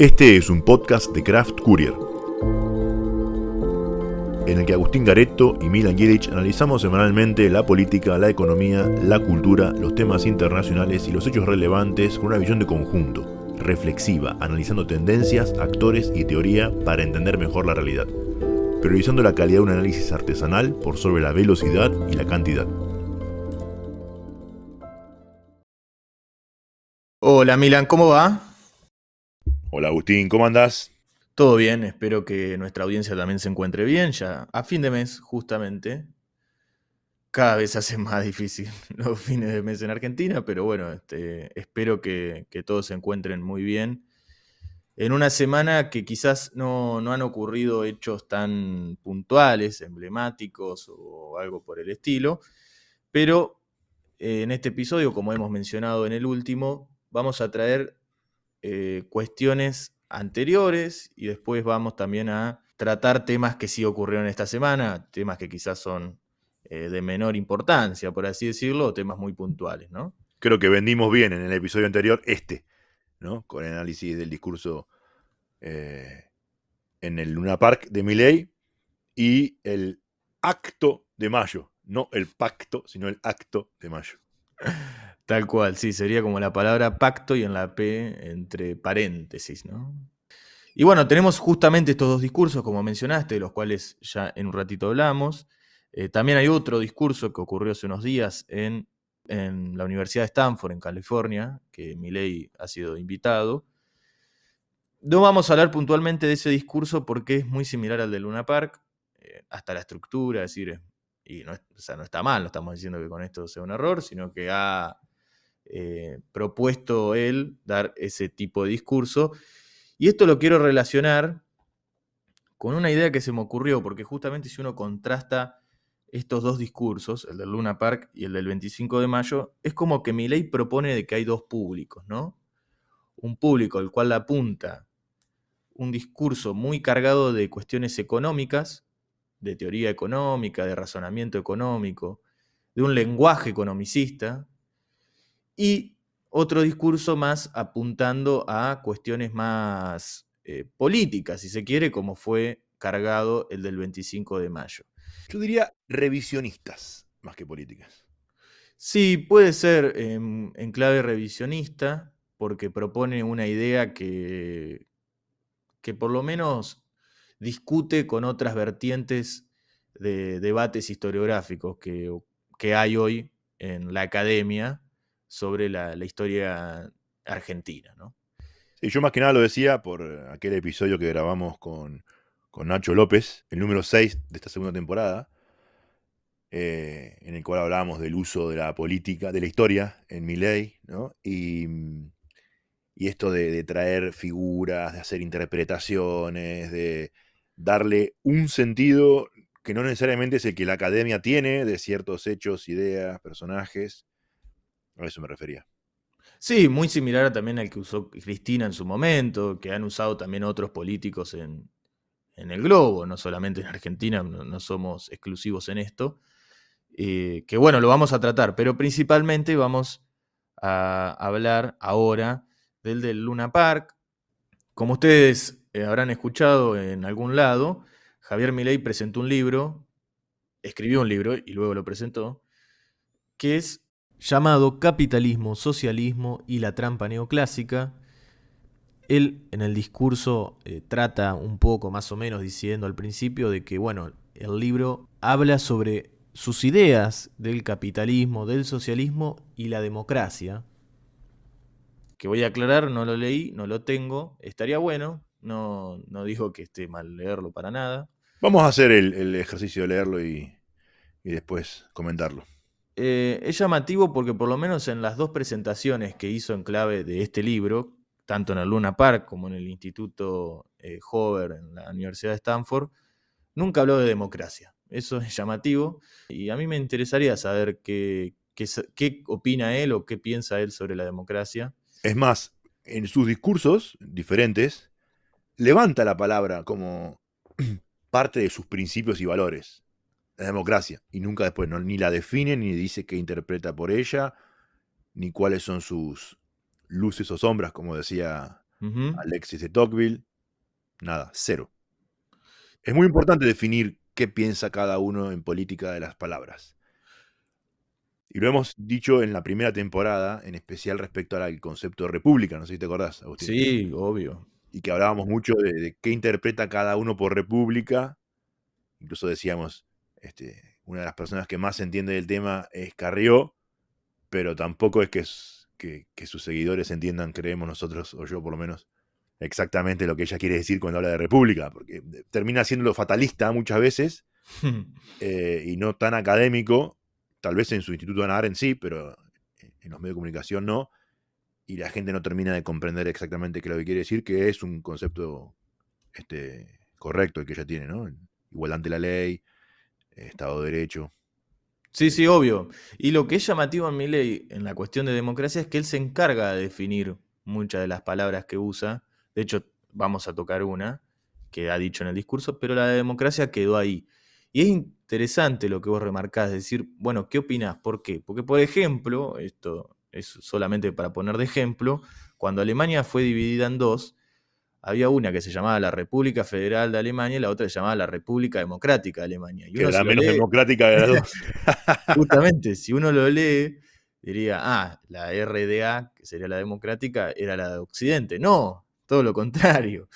Este es un podcast de Craft Courier, en el que Agustín Garetto y Milan Jedic analizamos semanalmente la política, la economía, la cultura, los temas internacionales y los hechos relevantes con una visión de conjunto, reflexiva, analizando tendencias, actores y teoría para entender mejor la realidad, priorizando la calidad de un análisis artesanal por sobre la velocidad y la cantidad. Hola Milan, ¿cómo va? Hola Agustín, ¿cómo andás? Todo bien, espero que nuestra audiencia también se encuentre bien. Ya a fin de mes, justamente, cada vez se hace más difícil los fines de mes en Argentina, pero bueno, espero que todos se encuentren muy bien. En una semana que quizás no han ocurrido hechos tan puntuales, emblemáticos o algo por el estilo, pero en este episodio, como hemos mencionado en el último, vamos a traer cuestiones anteriores y después vamos también a tratar temas que sí ocurrieron esta semana, temas que quizás son de menor importancia, por así decirlo, o temas muy puntuales, ¿no? Creo que vendimos bien en el episodio anterior ¿no? Con el análisis del discurso en el Luna Park de Milei y el acto de mayo. No el pacto, sino el acto de mayo. Tal cual, sí, sería como la palabra pacto y en la P entre paréntesis, ¿no? Y bueno, tenemos justamente estos dos discursos, como mencionaste, de los cuales ya en un ratito hablamos. También hay otro discurso que ocurrió hace unos días en la Universidad de Stanford, en California, que Milei ha sido invitado. No vamos a hablar puntualmente de ese discurso porque es muy similar al de Luna Park, hasta la estructura, es decir, y no, o sea, no está mal, no estamos diciendo que con esto sea un error, sino que ha propuesto él dar ese tipo de discurso. Y esto lo quiero relacionar con una idea que se me ocurrió, porque justamente si uno contrasta estos dos discursos, el del Luna Park y el del 25 de mayo, es como que Milei propone de que hay dos públicos, ¿no? Un público al cual apunta un discurso muy cargado de cuestiones económicas, de teoría económica, de razonamiento económico, de un lenguaje economicista, y otro discurso más apuntando a cuestiones más políticas, si se quiere, como fue cargado el del 25 de mayo. Yo diría revisionistas, más que políticas. Sí, puede ser en clave revisionista, porque propone una idea que por lo menos discute con otras vertientes de debates historiográficos que hay hoy en la academia sobre la historia argentina, ¿no? Sí, yo más que nada lo decía por aquel episodio que grabamos con Nacho López, el número 6 de esta segunda temporada, en el cual hablábamos del uso de la política, de la historia en Milei, ¿no? Y esto de traer figuras, de hacer interpretaciones, de darle un sentido que no necesariamente es el que la academia tiene de ciertos hechos, ideas, personajes. A eso me refería. Sí, muy similar también al que usó Cristina en su momento, que han usado también otros políticos en el globo, no solamente en Argentina, no somos exclusivos en esto. Que bueno, lo vamos a tratar, pero principalmente vamos a hablar ahora del Luna Park. Como ustedes habrán escuchado en algún lado, Javier Milei presentó un libro, escribió un libro y luego lo presentó, que es llamado Capitalismo, Socialismo y la Trampa Neoclásica. Él en el discurso trata un poco más o menos diciendo al principio de que, bueno, el libro habla sobre sus ideas del capitalismo, del socialismo y la democracia. Que voy a aclarar, no lo leí, no lo tengo, estaría bueno, no digo que esté mal leerlo para nada. Vamos a hacer el ejercicio de leerlo y después comentarlo. Es llamativo porque por lo menos en las dos presentaciones que hizo en clave de este libro, tanto en el Luna Park como en el Instituto Hoover en la Universidad de Stanford, nunca habló de democracia. Eso es llamativo y a mí me interesaría saber qué opina él o qué piensa él sobre la democracia. Es más, en sus discursos diferentes, levanta la palabra como parte de sus principios y valores. La democracia. Y nunca después ni la define, ni dice qué interpreta por ella, ni cuáles son sus luces o sombras, como decía Ujú. Alexis de Tocqueville, nada, cero. Es muy importante definir qué piensa cada uno en política de las palabras. Y lo hemos dicho en la primera temporada, en especial respecto al concepto de república, no sé si te acordás, Agustín. Sí, obvio. Y que hablábamos mucho de qué interpreta cada uno por república. Incluso decíamos, una de las personas que más entiende del tema es Carrió, pero tampoco es que sus seguidores entiendan, creemos nosotros, o yo por lo menos, exactamente lo que ella quiere decir cuando habla de república, porque termina siendo fatalista muchas veces y no tan académico, tal vez en su instituto Ana Arendt sí, pero en los medios de comunicación no, y la gente no termina de comprender exactamente qué es lo que quiere decir, que es un concepto correcto el que ella tiene, ¿no? Igualdad ante la ley, Estado de Derecho. Sí, sí, obvio. Y lo que es llamativo en Milei en la cuestión de democracia es que él se encarga de definir muchas de las palabras que usa. De hecho, vamos a tocar una que ha dicho en el discurso, pero la de democracia quedó ahí. Y es interesante lo que vos remarcás, decir, bueno, ¿qué opinás? ¿Por qué? Porque, por ejemplo, esto es solamente para poner de ejemplo, cuando Alemania fue dividida en dos, había una que se llamaba la República Federal de Alemania y la otra se llamaba la República Democrática de Alemania. Y Que uno era si la lo menos lee, democrática de las dos. justamente, si uno lo lee, diría, la RDA, que sería la democrática, era la de Occidente. No, todo lo contrario.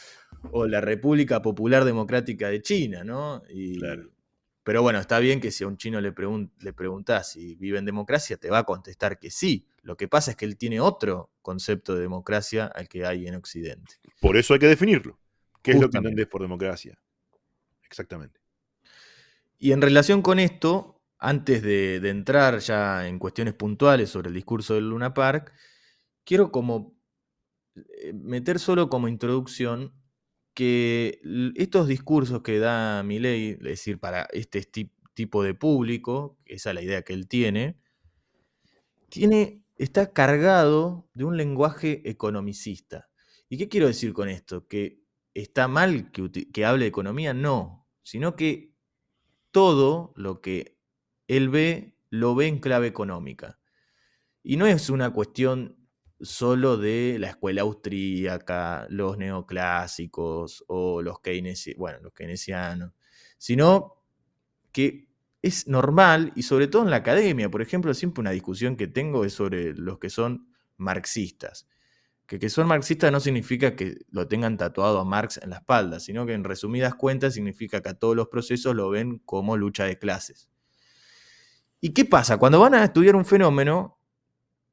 O la República Popular Democrática de China, ¿no? Claro. Pero bueno, está bien que si a un chino le preguntás si vive en democracia, te va a contestar que sí. Lo que pasa es que él tiene otro concepto de democracia al que hay en Occidente. Por eso hay que definirlo. ¿Qué es lo que entendés Justamente. por democracia? Exactamente. Y en relación con esto, antes de entrar ya en cuestiones puntuales sobre el discurso del Luna Park, quiero como meter solo como introducción que estos discursos que da Milei, es decir, para este tipo de público, esa es la idea que él está cargado de un lenguaje economicista. ¿Y qué quiero decir con esto? ¿Que está mal que hable de economía? No, sino que todo lo que él ve, lo ve en clave económica. Y no es una cuestión solo de la escuela austríaca, los neoclásicos o los keynesianos, sino que es normal y sobre todo en la academia. Por ejemplo, siempre una discusión que tengo es sobre los que son marxistas. Que son marxistas no significa que lo tengan tatuado a Marx en la espalda, sino que en resumidas cuentas significa que a todos los procesos lo ven como lucha de clases. ¿Y qué pasa? Cuando van a estudiar un fenómeno,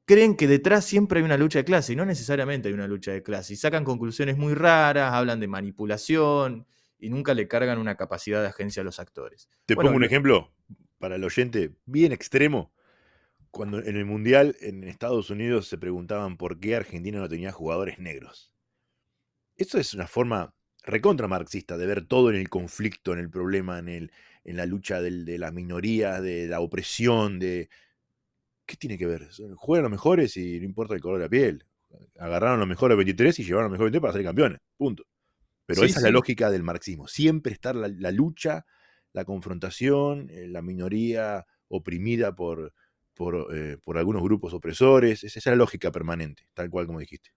creen que detrás siempre hay una lucha de clase, y no necesariamente hay una lucha de clase. Y sacan conclusiones muy raras, hablan de manipulación, y nunca le cargan una capacidad de agencia a los actores. Te Bueno, pongo un ejemplo para el oyente bien extremo. Cuando en el Mundial en Estados Unidos se preguntaban por qué Argentina no tenía jugadores negros. Eso es una forma recontra marxista de ver todo en el conflicto, en el problema, en la lucha de las minorías, de la opresión, ¿qué tiene que ver? Juegan los mejores y no importa el color de la piel. Agarraron los mejores 23 y llevaron los mejores 23 para ser campeones. Punto. Pero sí, esa es la sí, lógica del marxismo. Siempre estar la lucha, la confrontación, la minoría oprimida por algunos grupos opresores. Esa es la lógica permanente, tal cual como dijiste.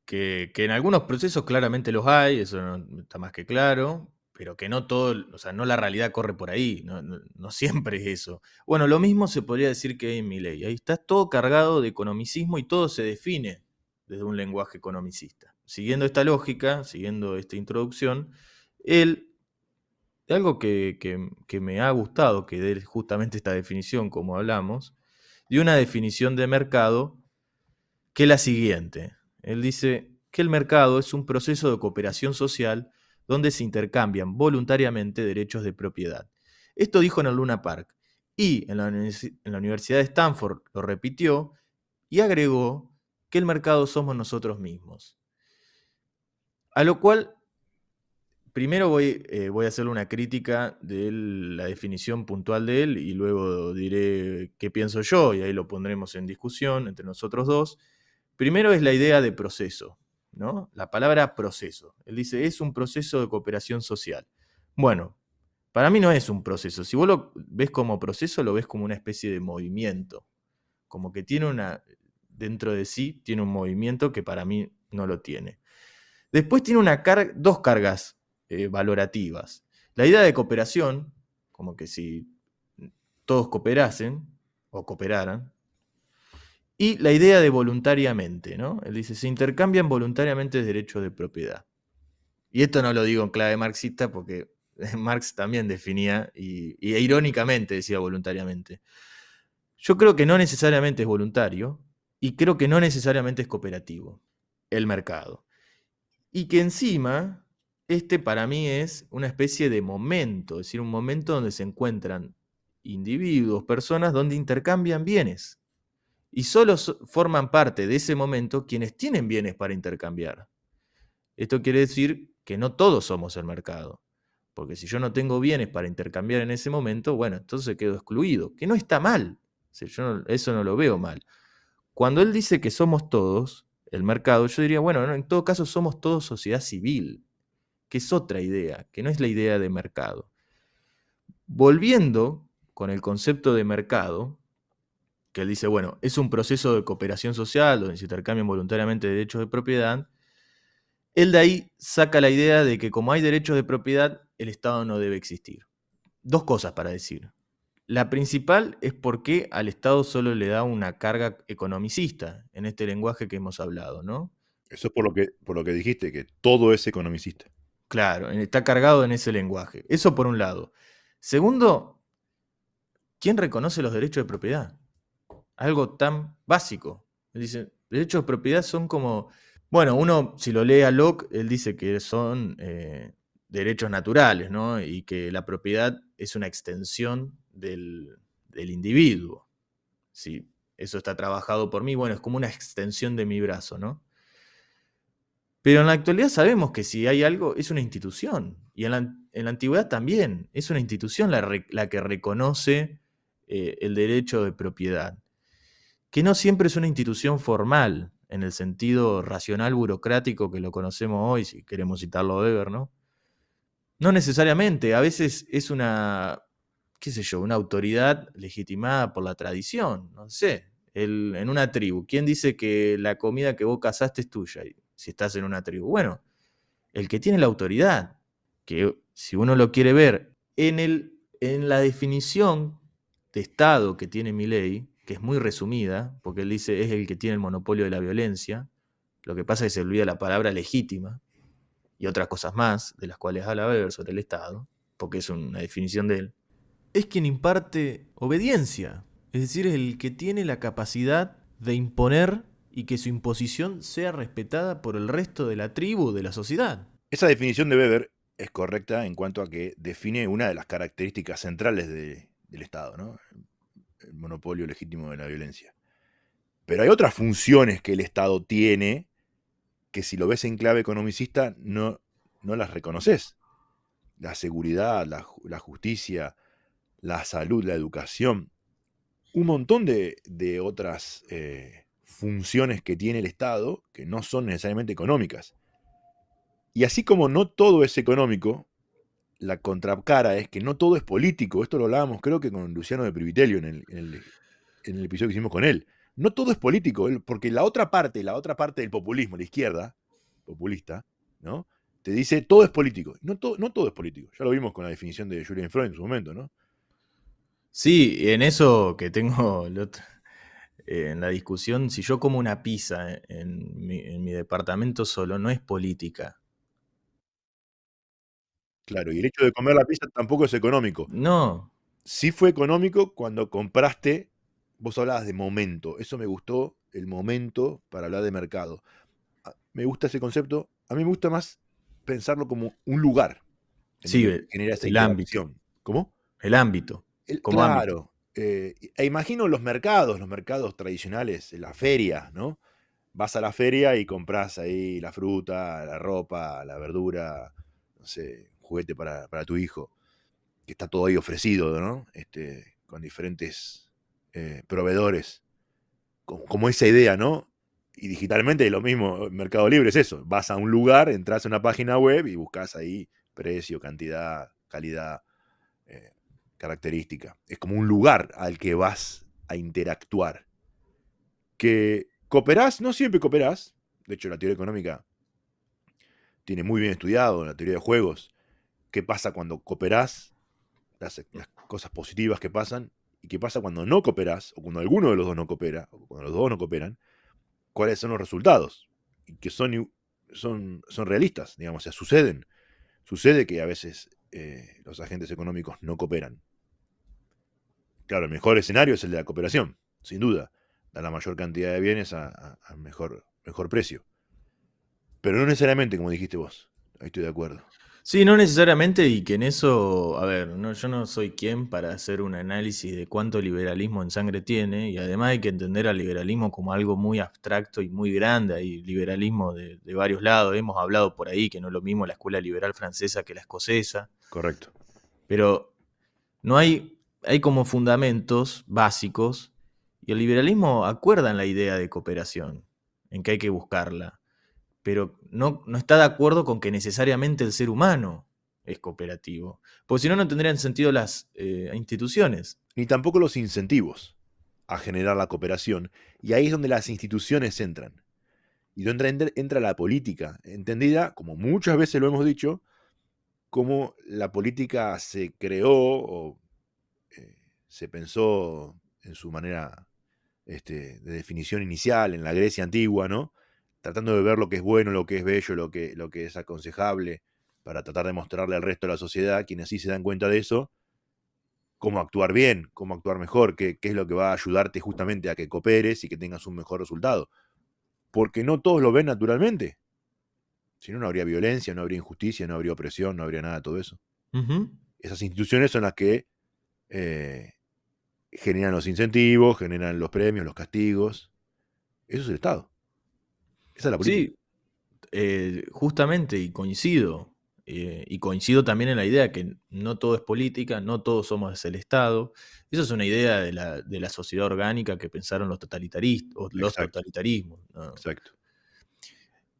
que en algunos procesos claramente los hay, eso está más que claro, pero que no todo, o sea, no la realidad corre por ahí, no siempre es eso. Bueno, lo mismo se podría decir que hay en Milei. Ahí está todo cargado de economicismo y todo se define desde un lenguaje economicista. Siguiendo esta lógica, siguiendo esta introducción, él, de algo que me ha gustado, que dé justamente esta definición, como hablamos, de una definición de mercado que es la siguiente. Él dice que el mercado es un proceso de cooperación social donde se intercambian voluntariamente derechos de propiedad. Esto dijo en el Luna Park y en la Universidad de Stanford lo repitió y agregó que el mercado somos nosotros mismos. A lo cual, primero voy a hacerle una crítica de la definición puntual de él y luego diré qué pienso yo y ahí lo pondremos en discusión entre nosotros dos. Primero es la idea de proceso, ¿no? La palabra proceso. Él dice, es un proceso de cooperación social. Bueno, para mí no es un proceso. Si vos lo ves como proceso, lo ves como una especie de movimiento. Como que tiene dentro de sí, tiene un movimiento que para mí no lo tiene. Después tiene dos cargas valorativas. La idea de cooperación, como que si todos cooperasen o cooperaran, y la idea de voluntariamente, ¿no? Él dice, se intercambian voluntariamente derechos de propiedad. Y esto no lo digo en clave marxista porque Marx también definía e irónicamente decía voluntariamente. Yo creo que no necesariamente es voluntario y creo que no necesariamente es cooperativo el mercado. Y que encima, este para mí es una especie de momento, es decir, un momento donde se encuentran individuos, personas, donde intercambian bienes. Y solo forman parte de ese momento quienes tienen bienes para intercambiar. Esto quiere decir que no todos somos el mercado. Porque si yo no tengo bienes para intercambiar en ese momento, bueno, entonces quedo excluido, que no está mal. O sea, eso no lo veo mal. Cuando él dice que somos todos el mercado, yo diría, bueno, no, en todo caso somos todos sociedad civil, que es otra idea, que no es la idea de mercado. Volviendo con el concepto de mercado, que él dice, bueno, es un proceso de cooperación social donde se intercambian voluntariamente derechos de propiedad, él de ahí saca la idea de que como hay derechos de propiedad, el Estado no debe existir. Dos cosas para decir. La principal es por qué al Estado solo le da una carga economicista en este lenguaje que hemos hablado, ¿no? Eso es por lo que dijiste, que todo es economicista. Claro, está cargado en ese lenguaje. Eso por un lado. Segundo, ¿quién reconoce los derechos de propiedad? Algo tan básico. Él dice, derechos de propiedad son como, bueno, uno si lo lee a Locke, él dice que son derechos naturales, ¿no? Y que la propiedad es una extensión del individuo. Si eso está trabajado por mí, bueno, es como una extensión de mi brazo, ¿no? Pero en la actualidad sabemos que si hay algo, es una institución. Y en la antigüedad también, es una institución la que reconoce el derecho de propiedad. Que no siempre es una institución formal, en el sentido racional burocrático que lo conocemos hoy, si queremos citarlo a Weber, ¿no? No necesariamente, a veces es una, qué sé yo, una autoridad legitimada por la tradición, no sé, en una tribu. ¿Quién dice que la comida que vos cazaste es tuya si estás en una tribu? Bueno, el que tiene la autoridad, que si uno lo quiere ver en la definición de Estado que tiene Milei, que es muy resumida, porque él dice es el que tiene el monopolio de la violencia, lo que pasa es que se olvida la palabra legítima y otras cosas más, de las cuales habla Weber sobre el Estado, porque es una definición de él, es quien imparte obediencia, es decir, es el que tiene la capacidad de imponer y que su imposición sea respetada por el resto de la tribu, de la sociedad. Esa definición de Weber es correcta en cuanto a que define una de las características centrales del Estado, ¿no? El monopolio legítimo de la violencia. Pero hay otras funciones que el Estado tiene que si lo ves en clave economicista no las reconoces. La seguridad, la justicia, la salud, la educación, un montón de otras funciones que tiene el Estado que no son necesariamente económicas. Y así como no todo es económico, la contracara es que no todo es político. Esto lo hablábamos creo que con Luciano de Privitelio en el episodio que hicimos con él. No todo es político, porque la otra parte del populismo, la izquierda populista, ¿no? Te dice todo es político. No todo es político. Ya lo vimos con la definición de Julian Freud en su momento, ¿no? Sí, en eso que tengo en la discusión, si yo como una pizza en mi departamento solo, no es política. Claro, y el hecho de comer la pizza tampoco es económico. No, Sí fue económico cuando compraste, vos hablabas de momento. Eso me gustó, el momento para hablar de mercado. Me gusta ese concepto. A mí me gusta más pensarlo como un lugar en sí, donde genera esa el ámbito, interacción. ¿Cómo? el ámbito, como ámbito. Claro. Imagino los mercados tradicionales, la feria, ¿no? Vas a la feria y compras ahí la fruta, la ropa, la verdura, no sé, un juguete para tu hijo, que está todo ahí ofrecido, ¿no? Con diferentes proveedores, como esa idea, ¿no? Y digitalmente lo mismo, Mercado Libre es eso, vas a un lugar, entras a una página web y buscas ahí precio, cantidad, calidad, eh, característica. Es como un lugar al que vas a interactuar. Que cooperás, no siempre cooperás, De hecho, la teoría económica tiene muy bien estudiado, la teoría de juegos, qué pasa cuando cooperás, las cosas positivas que pasan, y qué pasa cuando no cooperás, o cuando alguno de los dos no coopera, o cuando los dos no cooperan, cuáles son los resultados, y que son realistas, digamos, o sea, suceden. Sucede que a veces los agentes económicos no cooperan. Claro, el mejor escenario es el de la cooperación, sin duda. Da la mayor cantidad de bienes a mejor precio. Pero no necesariamente, como dijiste vos. Ahí estoy de acuerdo. Sí, no necesariamente, y que en eso, a ver, no, yo no soy quien para hacer un análisis de cuánto liberalismo en sangre tiene, y además hay que entender al liberalismo como algo muy abstracto y muy grande. Hay liberalismo de varios lados, hemos hablado por ahí que no es lo mismo la escuela liberal francesa que la escocesa, Correcto. pero no hay como fundamentos básicos, y el liberalismo acuerda en la idea de cooperación, en que hay que buscarla, pero no está de acuerdo con que necesariamente el ser humano es cooperativo, porque si no, no tendrían sentido las instituciones. Ni tampoco los incentivos a generar la cooperación. Y ahí es donde las instituciones entran. Y donde entra la política, entendida, como muchas veces lo hemos dicho, como la política se creó o se pensó en su manera de definición inicial en la Grecia antigua, ¿no? Tratando de ver lo que es bueno, lo que es bello, lo que es aconsejable, para tratar de mostrarle al resto de la sociedad, quienes sí se dan cuenta de eso, cómo actuar bien, cómo actuar mejor, qué es lo que va a ayudarte justamente a que cooperes y que tengas un mejor resultado. Porque no todos lo ven naturalmente. Si no, no habría violencia, no habría injusticia, no habría opresión, no habría nada de todo eso. Ujú. Esas instituciones son las que eh, generan los incentivos, generan los premios, los castigos. Eso es el Estado. Esa es la política. Sí, justamente, y coincido también en la idea que no todo es política, no todos somos el Estado. Eso es una idea de la sociedad orgánica que pensaron los totalitaristas, o los Exacto, totalitarismos, ¿no? exacto.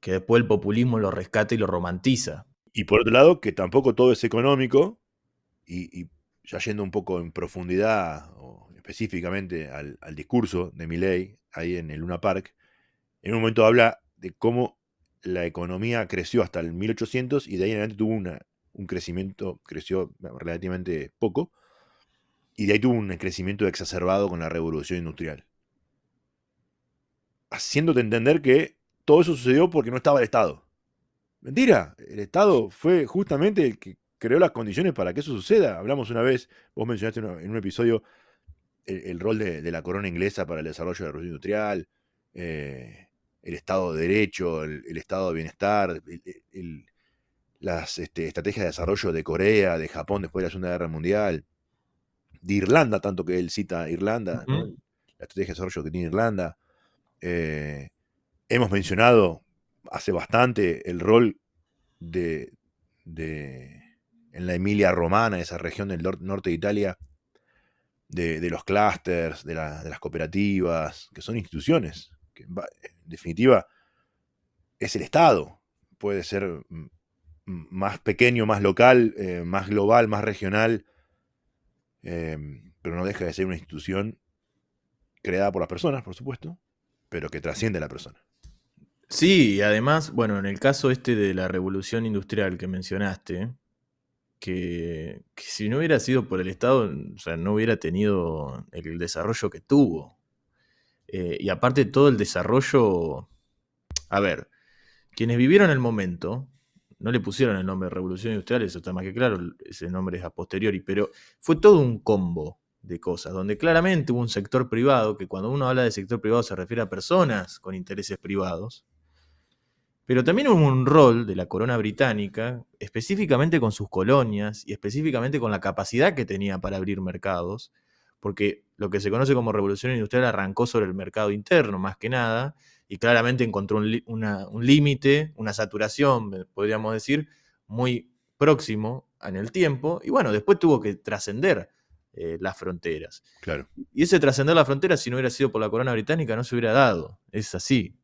Que después el populismo lo rescata y lo romantiza. Y por otro lado, que tampoco todo es económico, y ya yendo un poco en profundidad, o específicamente al discurso de Milei, ahí en el Luna Park, en un momento habla de cómo la economía creció hasta el 1800 y de ahí en adelante tuvo un crecimiento, creció relativamente poco, y de ahí tuvo un crecimiento exacerbado con la revolución industrial. Haciéndote entender que todo eso sucedió porque no estaba el Estado. Mentira, el Estado fue justamente el que creó las condiciones para que eso suceda. Hablamos una vez, vos mencionaste en un episodio el rol de la corona inglesa para el desarrollo de la revolución industrial, el Estado de Derecho, el Estado de Bienestar, las estrategias de desarrollo de Corea, de Japón después de la Segunda Guerra Mundial, de Irlanda, tanto que él cita Irlanda, ¿no? Ujú. La estrategia de desarrollo que tiene Irlanda. Eh, Hemos mencionado hace bastante el rol de, de en la Emilia Romana, esa región del norte de Italia, de los clústeres, de las cooperativas, que son instituciones, que en definitiva es el Estado. Puede ser más pequeño, más local, más global, más regional, pero no deja de ser una institución creada por las personas, por supuesto, pero que trasciende a la persona. Sí, y además, bueno, en el caso este de la revolución industrial que mencionaste, que si no hubiera sido por el Estado, o sea, no hubiera tenido el desarrollo que tuvo. Y aparte todo el desarrollo, a ver, quienes vivieron el momento, no le pusieron el nombre de revolución industrial, eso está más que claro, ese nombre es a posteriori, pero fue todo un combo de cosas, donde claramente hubo un sector privado, que cuando uno habla de sector privado se refiere a personas con intereses privados, pero también hubo un rol de la corona británica, específicamente con sus colonias y específicamente con la capacidad que tenía para abrir mercados, porque lo que se conoce como revolución industrial arrancó sobre el mercado interno, más que nada, y claramente encontró un límite, una saturación, podríamos decir, muy próximo en el tiempo, y bueno, después tuvo que trascender las fronteras. Claro. Y ese trascender las fronteras, si no hubiera sido por la corona británica, no se hubiera dado. Es así.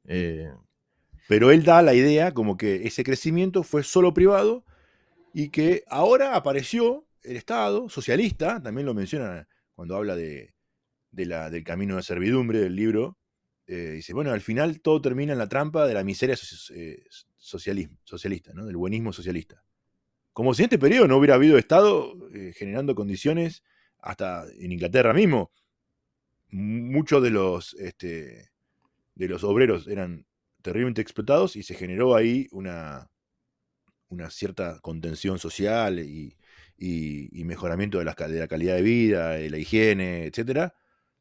Pero él da la idea como que ese crecimiento fue solo privado y que ahora apareció el Estado socialista, también lo menciona cuando habla del camino de servidumbre del libro, dice, bueno, al final todo termina en la trampa de la miseria socialista, ¿no? Del buenismo socialista. Como si en este periodo no hubiera habido Estado generando condiciones, hasta en Inglaterra mismo, muchos de los obreros eran terriblemente explotados y se generó ahí una cierta contención social y mejoramiento de la calidad de vida, de la higiene, etcétera,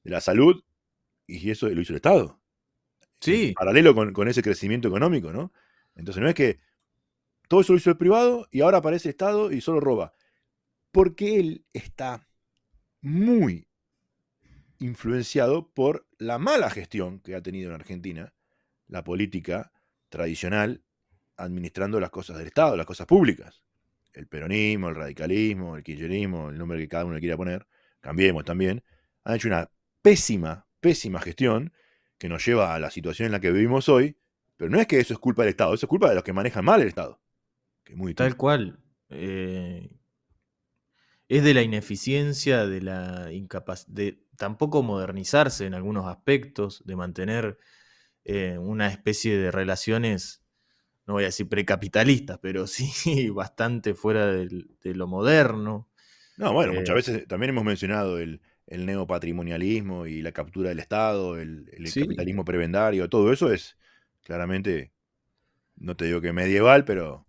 de la salud, y eso lo hizo el Estado, en Sí, paralelo con ese crecimiento económico, ¿no? Entonces no es que todo eso lo hizo el privado y ahora aparece el Estado y solo roba, porque él está muy influenciado por la mala gestión que ha tenido en Argentina la política tradicional administrando las cosas del Estado, las cosas públicas. El peronismo, el radicalismo, el kirchnerismo, el nombre que cada uno le quiera poner, Cambiemos también, han hecho una pésima, pésima gestión que nos lleva a la situación en la que vivimos hoy, pero no es que eso es culpa del Estado, eso es culpa de los que manejan mal el Estado, que es muy tal distinto. cual. Es de la ineficiencia, de la incapacidad, de tampoco modernizarse en algunos aspectos, de mantener una especie de relaciones, no voy a decir precapitalistas, pero sí bastante fuera de lo moderno. No, bueno, Eh, muchas veces también hemos mencionado el neopatrimonialismo y la captura del Estado, el sí, capitalismo prebendario, todo eso es claramente, no te digo que medieval, pero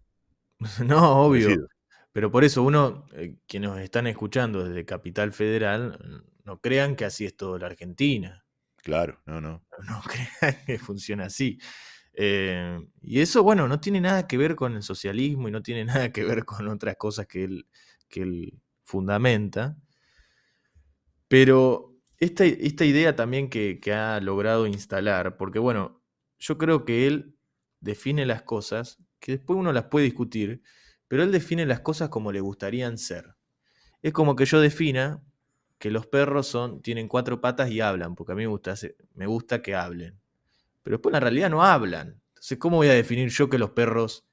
no, obvio. parecido. Pero por eso uno, que nos están escuchando desde Capital Federal, no crean que así es todo la Argentina. Claro, no, no. No crean que funciona así. Y eso, bueno, no tiene nada que ver con el socialismo y no tiene nada que ver con otras cosas que él fundamenta. Pero esta idea también que ha logrado instalar, porque bueno, yo creo que él define las cosas, que después uno las puede discutir, pero él define las cosas como le gustarían ser. Es como que yo defina que los perros tienen cuatro patas y hablan, porque a mí me gusta que hablen. Pero después en la realidad no hablan. Entonces, ¿cómo voy a definir yo que los perros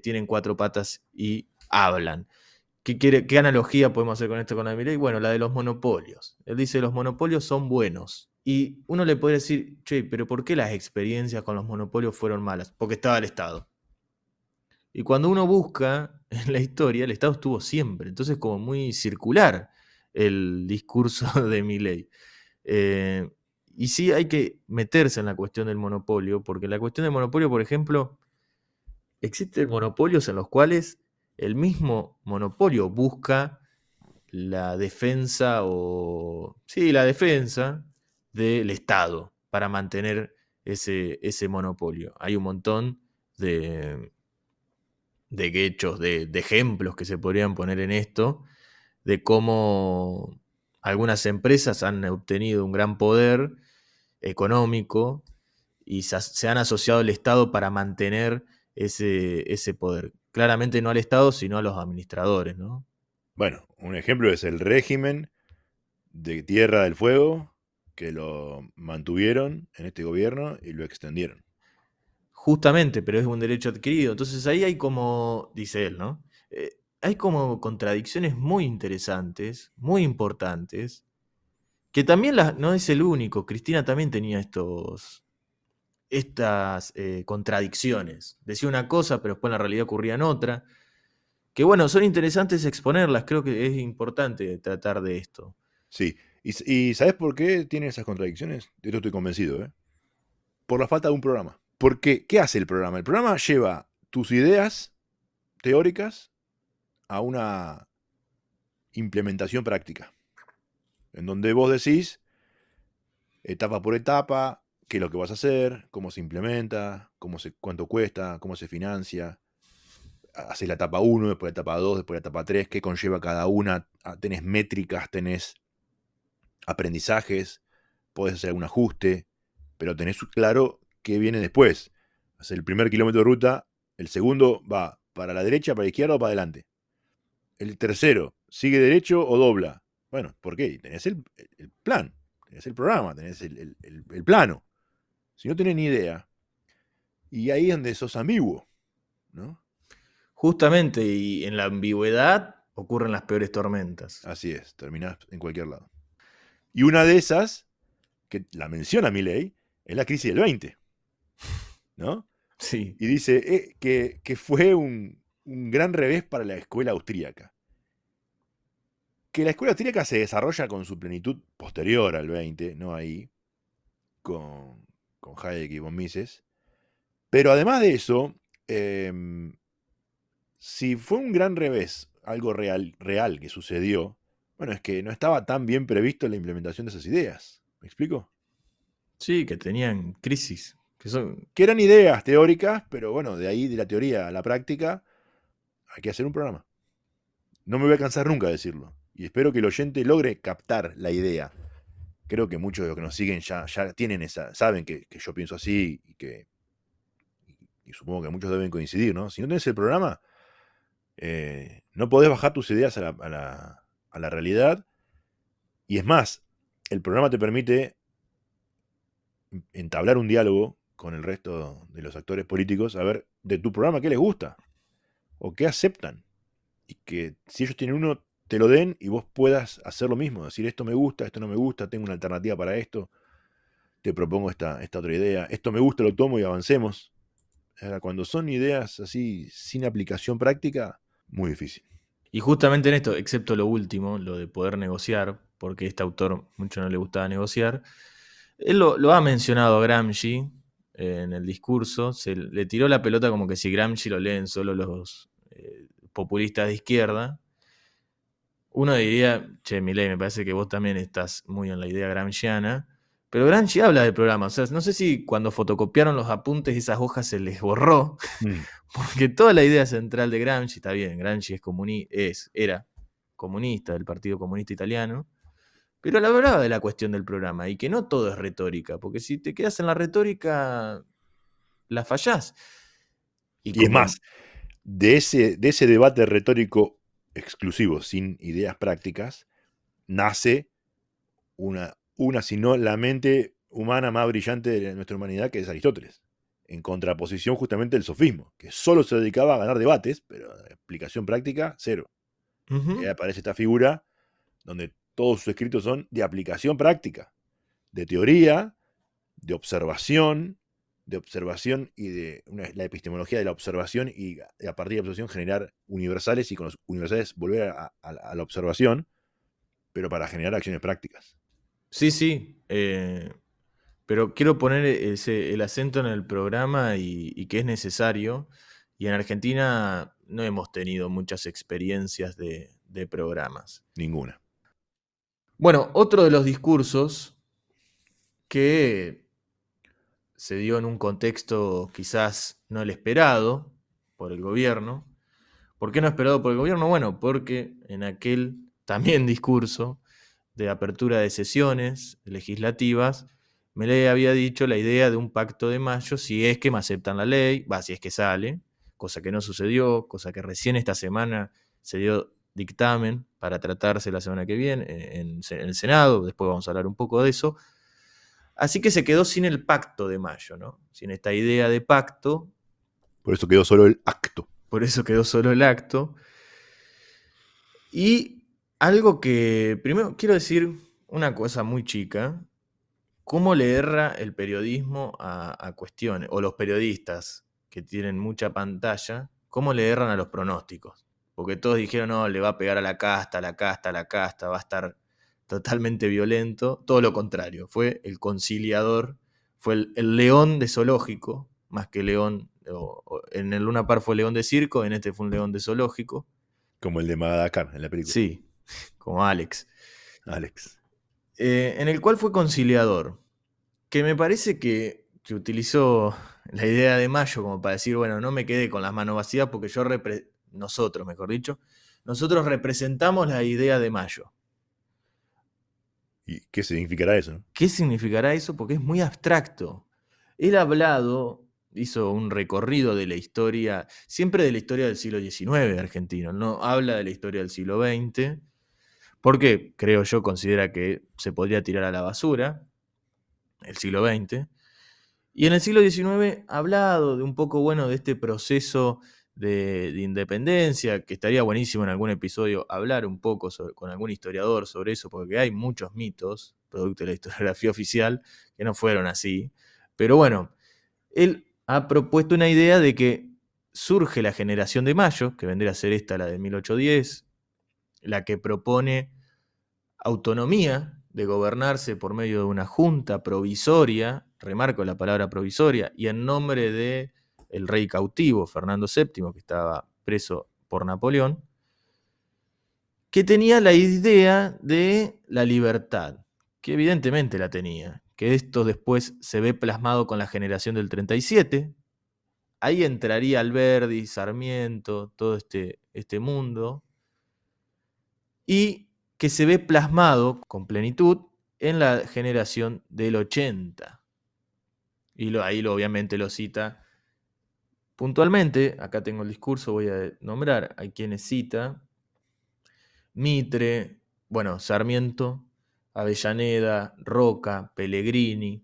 tienen cuatro patas y hablan? ¿Qué analogía podemos hacer con esto con la de Milei? Bueno, la de los monopolios. Él dice los monopolios son buenos. Y uno le puede decir, che, pero ¿por qué las experiencias con los monopolios fueron malas? Porque estaba el Estado. Y cuando uno busca en la historia, el Estado estuvo siempre. Entonces, como muy circular el discurso de Milei. Eh, y sí hay que meterse en la cuestión del monopolio, porque la cuestión del monopolio, por ejemplo, existen monopolios en los cuales el mismo monopolio busca la defensa Sí, la defensa del Estado para mantener ese monopolio. Hay un montón de, de hechos, de ejemplos que se podrían poner en esto, de cómo algunas empresas han obtenido un gran poder económico y se han asociado al Estado para mantener ese poder. Claramente no al Estado, sino a los administradores, ¿no? Bueno, un ejemplo es el régimen de Tierra del Fuego, que lo mantuvieron en este gobierno y lo extendieron. Justamente, pero es un derecho adquirido. Entonces ahí hay como, dice él, ¿no? Hay como contradicciones muy interesantes, muy importantes, que también no es el único. Cristina también tenía estas contradicciones. Decía una cosa, pero después en la realidad ocurrían otra. Que bueno, son interesantes exponerlas, creo que es importante tratar de esto. Sí, y ¿sabes por qué tiene esas contradicciones? De esto estoy convencido, ¿eh? Por la falta de un programa. Porque, ¿qué hace el programa? El programa lleva tus ideas teóricas a una implementación práctica, en donde vos decís, etapa por etapa, qué es lo que vas a hacer, cómo se implementa, cuánto cuesta, cómo se financia. Haces la etapa uno, después la etapa 2, después la etapa 3, qué conlleva cada una. Tenés métricas, tenés aprendizajes, podés hacer algún ajuste, pero tenés claro qué viene después. Hacer el primer kilómetro de ruta, el segundo va para la derecha, para la izquierda o para adelante. El tercero, sigue derecho o dobla. Bueno, ¿por qué? Tenés el plan, tenés el programa, tenés el plano. Si no tenés ni idea, y ahí es donde sos ambiguo, ¿no? Justamente, y en la ambigüedad ocurren las peores tormentas. Así es, terminás en cualquier lado. Y una de esas, que la menciona Milei, es la crisis del 20, ¿no? Sí. Y dice que fue un gran revés para la escuela austríaca. Que la escuela austríaca se desarrolla con su plenitud posterior al 20, no ahí, con Hayek y von Mises. Pero además de eso, si fue un gran revés, algo real que sucedió, bueno, es que no estaba tan bien previsto la implementación de esas ideas. ¿Me explico? Sí, que tenían crisis. Que eran ideas teóricas, pero bueno, de ahí, de la teoría a la práctica, hay que hacer un programa. No me voy a cansar nunca de decirlo. Y espero que el oyente logre captar la idea. Creo que muchos de los que nos siguen ya tienen saben que yo pienso así y supongo que muchos deben coincidir, ¿no? Si no tenés el programa, no podés bajar tus ideas a la realidad. Y es más, el programa te permite entablar un diálogo con el resto de los actores políticos, a ver de tu programa qué les gusta o qué aceptan. Y que si ellos tienen uno, te lo den y vos puedas hacer lo mismo. Decir, esto me gusta, esto no me gusta, tengo una alternativa para esto, te propongo esta otra idea, esto me gusta, lo tomo y avancemos. Ahora, cuando son ideas así, sin aplicación práctica, muy difícil. Y justamente en esto, excepto lo último, lo de poder negociar, porque a este autor mucho no le gustaba negociar, él lo ha mencionado a Gramsci en el discurso, se le tiró la pelota como que si Gramsci lo leen solo los populistas de izquierda. Uno diría, che, Milei, me parece que vos también estás muy en la idea gramsciana, pero Gramsci habla del programa, o sea, no sé si cuando fotocopiaron los apuntes esas hojas se les borró, Mm. porque toda la idea central de Gramsci, está bien, Gramsci era comunista del Partido Comunista Italiano, pero él hablaba de la cuestión del programa y que no todo es retórica, porque si te quedas en la retórica, la fallás. Y Y es como, más, de ese debate retórico exclusivo, sin ideas prácticas, nace una, si no la mente humana más brillante de nuestra humanidad, que es Aristóteles, en contraposición justamente del sofismo, que solo se dedicaba a ganar debates, pero explicación práctica, cero. Y ahí aparece esta figura donde todos sus escritos son de aplicación práctica, de teoría, de observación y de la epistemología de la observación y a partir de la observación generar universales y con los universales volver a la observación, pero para generar acciones prácticas. sí, sí, pero quiero poner el acento en el programa y que es necesario. Y en Argentina no hemos tenido muchas experiencias de programas. Ninguna. Bueno, otro de los discursos que se dio en un contexto quizás no el esperado por el gobierno. ¿Por qué no esperado por el gobierno? Bueno, porque en aquel también discurso de apertura de sesiones legislativas, Milei había dicho la idea de un pacto de mayo si es que me aceptan la ley, si es que sale, cosa que no sucedió, cosa que recién esta semana se dio dictamen para tratarse la semana que viene en el Senado, después vamos a hablar un poco de eso. Así que se quedó sin el pacto de mayo, ¿no? Sin esta idea de pacto. Por eso quedó solo el acto. Por eso quedó solo el acto. Y algo que, primero quiero decir una cosa muy chica, cómo le erra el periodismo a cuestiones, o los periodistas que tienen mucha pantalla, cómo le erran a los pronósticos. Porque todos dijeron, no, le va a pegar a la casta, va a estar totalmente violento. Todo lo contrario, fue el conciliador, fue el león de zoológico, más que león, en el Luna Park fue león de circo, en este fue un león de zoológico. Como el de Madagascar en la película. Sí, como Alex. Alex. En el cual fue conciliador, que me parece que utilizó la idea de Mayo como para decir, bueno, no me quedé con las manos vacías porque nosotros, mejor dicho, nosotros representamos la idea de Mayo. ¿Y qué significará eso? ¿No? ¿Qué significará eso? Porque es muy abstracto. Él ha hablado, hizo un recorrido de la historia, siempre de la historia del siglo XIX argentino, no habla de la historia del siglo XX, porque creo yo considera que se podría tirar a la basura el siglo XX. Y en el siglo XIX ha hablado de un poco, bueno, de este proceso de independencia, que estaría buenísimo en algún episodio hablar un poco con algún historiador sobre eso, porque hay muchos mitos, producto de la historiografía oficial, que no fueron así. Pero bueno, él ha propuesto una idea de que surge la generación de Mayo, que vendría a ser esta, la de 1810, la que propone autonomía de gobernarse por medio de una junta provisoria, remarco la palabra provisoria, y en nombre de el rey cautivo, Fernando VII, que estaba preso por Napoleón, que tenía la idea de la libertad, que evidentemente la tenía, que esto después se ve plasmado con la generación del 37, ahí entraría Alberdi, Sarmiento, todo este mundo, y que se ve plasmado con plenitud en la generación del 80. Y ahí obviamente lo cita puntualmente, acá tengo el discurso, voy a nombrar a quienes cita: Mitre, bueno, Sarmiento, Avellaneda, Roca, Pellegrini.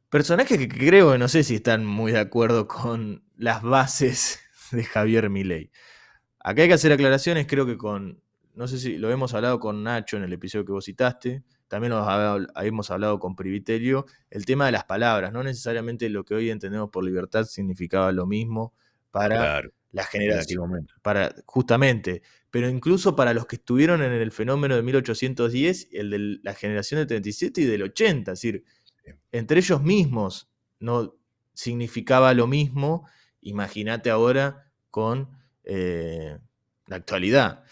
Personajes que creo que no sé si están muy de acuerdo con las bases de Javier Milei. Acá hay que hacer aclaraciones, creo que no sé si lo hemos hablado con Nacho en el episodio que vos citaste, también hemos hablado con Priviterio, el tema de las palabras, no necesariamente lo que hoy entendemos por libertad significaba lo mismo para Claro, la en aquel generación, momento. justamente, pero incluso para los que estuvieron en el fenómeno de 1810, el de la generación del 37 y del 80, es decir, Sí. entre ellos mismos no significaba lo mismo, imagínate ahora con la actualidad.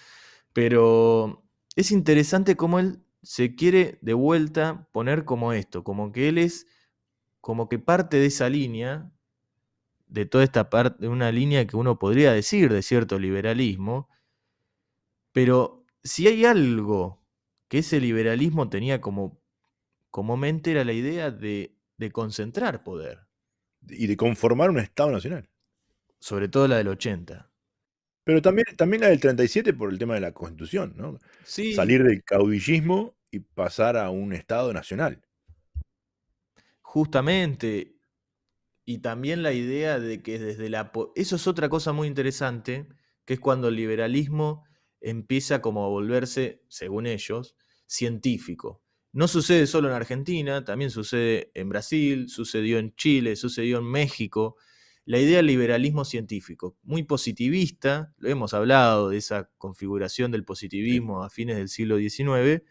Pero es interesante cómo él se quiere de vuelta poner como esto, como que él es como que parte de esa línea, de toda esta parte, de una línea que uno podría decir de cierto liberalismo, pero si hay algo que ese liberalismo tenía como mente era la idea de concentrar poder, Y de conformar un Estado nacional. sobre todo la del 80. Pero también la del 37 por el tema de la Constitución, ¿no? Sí, Salir del caudillismo y pasar a un Estado nacional. justamente. Y también la idea de que desde eso es otra cosa muy interesante, que es cuando el liberalismo empieza como a volverse, según ellos, científico. No sucede solo en Argentina, también sucede en Brasil, sucedió en Chile, sucedió en México. La idea del liberalismo científico, muy positivista, lo hemos hablado de esa configuración del Sí. positivismo a fines del siglo XIX,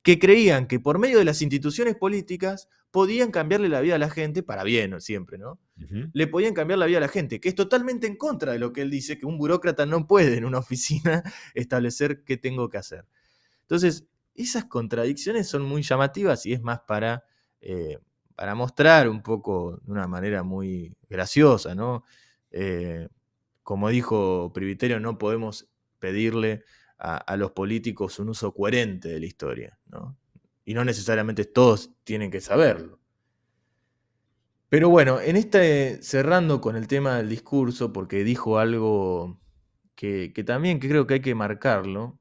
que creían que por medio de las instituciones políticas podían cambiarle la vida a la gente, para bien siempre, ¿no? Ujú. Le podían cambiar la vida a la gente, que es totalmente en contra de lo que él dice, que un burócrata no puede en una oficina establecer qué tengo que hacer. Entonces, esas contradicciones son muy llamativas y es más para mostrar un poco de una manera muy graciosa, ¿no? Eh, como dijo Priviterio, no podemos pedirle a los políticos un uso coherente de la historia, ¿no? Y no necesariamente todos tienen que saberlo. Pero bueno, cerrando con el tema del discurso, porque dijo algo que también que creo que hay que marcarlo,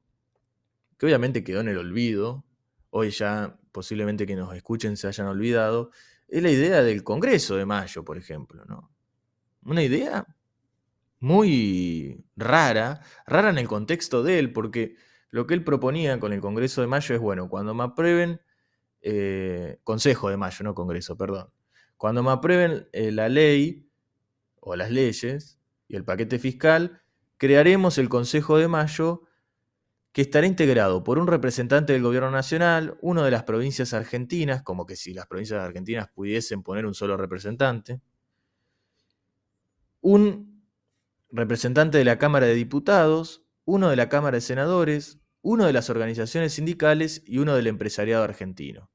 que obviamente quedó en el olvido, hoy ya posiblemente que nos escuchen se hayan olvidado, es la idea del Congreso de Mayo, por ejemplo, ¿no? Una idea muy rara en el contexto de él, porque lo que él proponía con el Congreso de Mayo es, bueno, cuando me aprueben, Consejo de Mayo, no Congreso, perdón, cuando me aprueben la ley o las leyes y el paquete fiscal, crearemos el Consejo de Mayo que estará integrado por un representante del gobierno nacional, uno de las provincias argentinas, como que si las provincias argentinas pudiesen poner un solo representante, un representante de la Cámara de Diputados, uno de la Cámara de Senadores, uno de las organizaciones sindicales y uno del empresariado argentino.